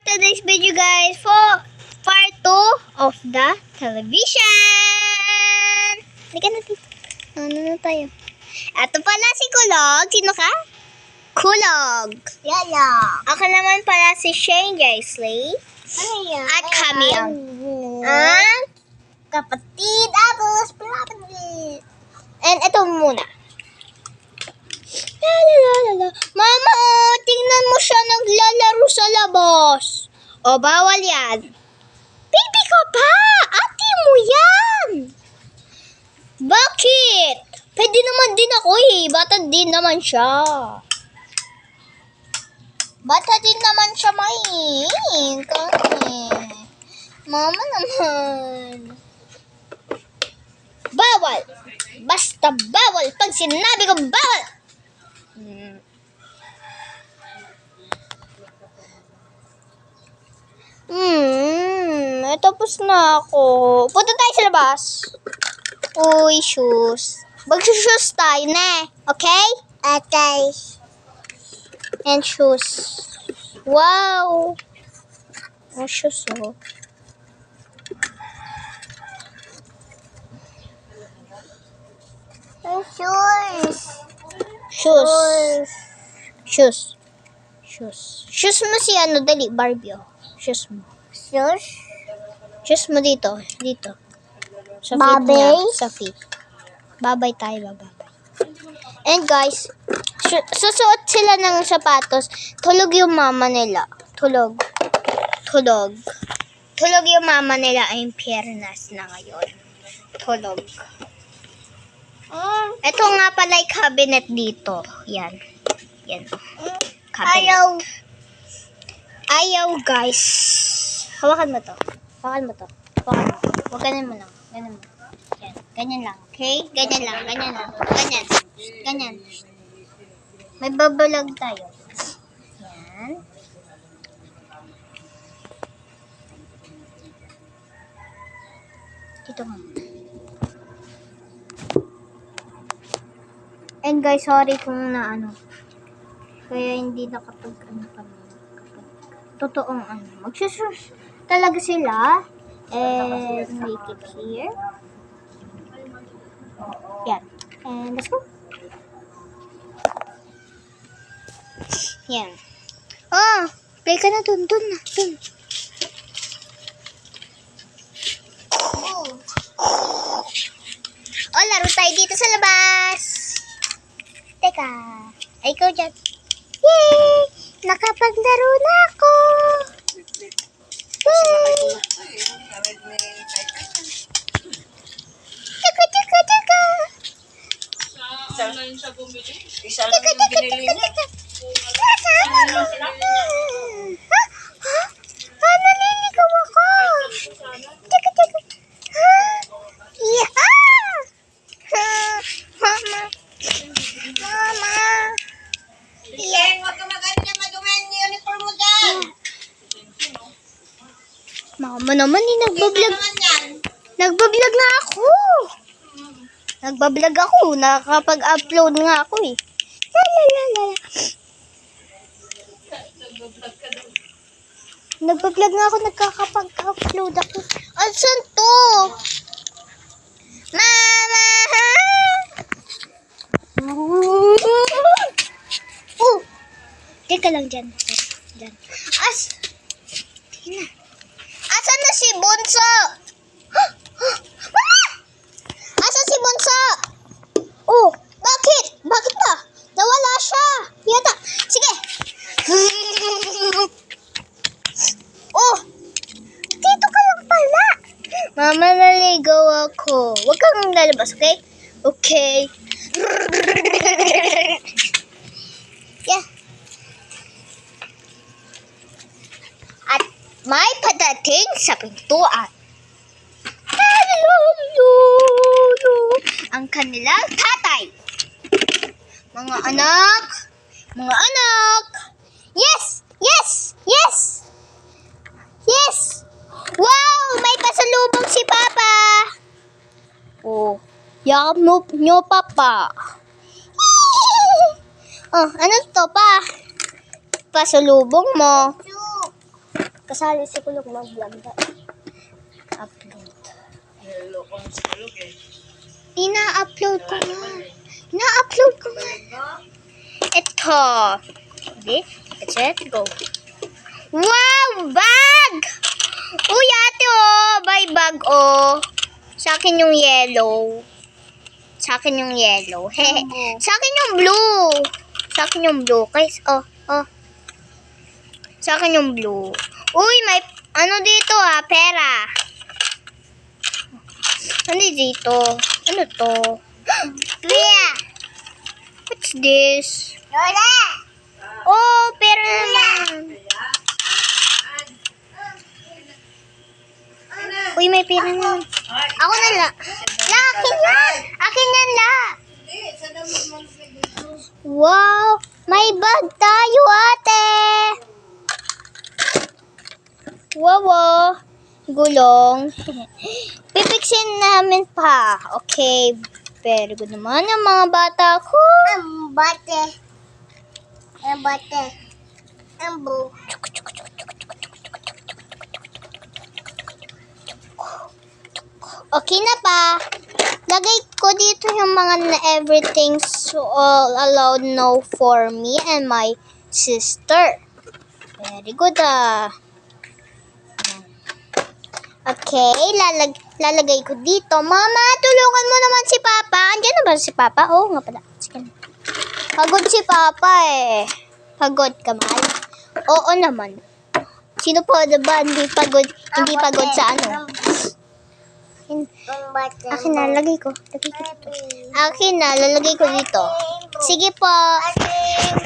today's video, guys, for part 2 of the television. Halika na dito. Ano na tayo? Ito pala si Kulog. Sino ka? Kulog. Yaya. Ako naman pala si Shane Jaisley. Ano yan? At Camille. At kapatid. Tapos kapatid. And ito muna. La. Mama, tingnan mo siya naglalaro sa labas. O, bawal yan. Baby ka pa! Ate mo yan! Bakit? Pwede naman din ako eh. Bata din naman siya. Bata din naman siya, main. Mama naman. Bawal. Basta bawal. Pag sinabi ko bawal. Tapos na ako. Punta tayo sa labas. Uy, shoes. Mag-shoes tayo na. Okay? Okay. And shoes. Wow. Oh, shoes, oh. Shoes. Shoes mo si ano, dali, Barbie, oh. Shoes mo. Shoes mo dito. Sa feet Babay? niya. Sa feet. Babay tayo, babay. And guys, susuot sila ng sapatos. Tulog yung mama nila. Tulog yung mama nila ay piernas na ngayon. Tulog. Ito nga pala yung cabinet dito. Yan. Cabinet. Ayaw, guys. Hawakan mo to. Huwag ganun mo lang. Yan. Ganyan lang. Okay? Ganyan lang. Ganyan. May babalag tayo. Yan. Dito nga. And guys, sorry kung kaya hindi nakapag totoong magsusus talaga sila. And make it here. Yan. And let's go. Yan. Oh, play ka na dun. Oh, laro tayo dito sa labas. Teka. Ay, ikaw dyan. Yay! Nakapaglaro na ako. Yay! Teka. Online siya bumili. Isa lang yung binili niya. Naliligaw ako. Teka. Mama. Huwag ka maganda maduman yung uniform mo dyan. Mama naman nagbablog. Nagbablog nga ako. Nakakapag-upload nga ako eh. Nagbablog nga ako, nagkakapag-upload ako. Asan to? Mama! Oh! Teka lang dyan. Asan na si Bunso? Mama! Asan si Bunso? Oh, bakit? Bakit ba? Nawala siya. Yata. Sige. Oh, dito ka lang pala. Mama, naligaw ako. Huwag kang lalabas, okay? Okay. Yeah. At may padating sa pintuan. Ang kanilang tatay. Mga anak. Yes. Wow, may pasalubong si Papa. Oh, yakap nyo, Papa. Oh, ano to pa? Pasalubong mo. Kasali si Kulog mag-vlog. Upload. Niloloko mo sa kulog eh. Ina-upload ko nga. Ina-upload ko nga. Ito. Okay, let's go. Wow, bag! Uy, ate, oh. Bye, bag, oh. Sa akin yung yellow. Sa akin yung yellow. Hehe. Sa akin yung blue. Sa akin yung blue. Guys, oh. Sa akin yung blue. Uy, may ano dito pera. Ano dito? Ano to? What's this? Lola! Oh, pera naman. Uy, may pera naman. Ako na la. La, akin yan. Akin yan, la. Wow, may bag tayo, ate. Wow, gulong. Pipiksin namin pa. Okay, very good naman ang mga bata ko. Ang bate. Ang bate. Ang bu. Okay na pa. Lagay ko dito yung mga na everything so all allowed no for me and my sister. Very good Okay, lalagay ko dito. Mama, tulungan mo naman si Papa. Andiyan na ba si Papa? Oo nga pala. Sige na. Pagod si Papa eh. Pagod ka, mahal? Oo naman. Sino pa ba hindi pagod sa ano? Ang bate. Akin na, lagay ko. Akin na, lalagay ko dito. Sige po.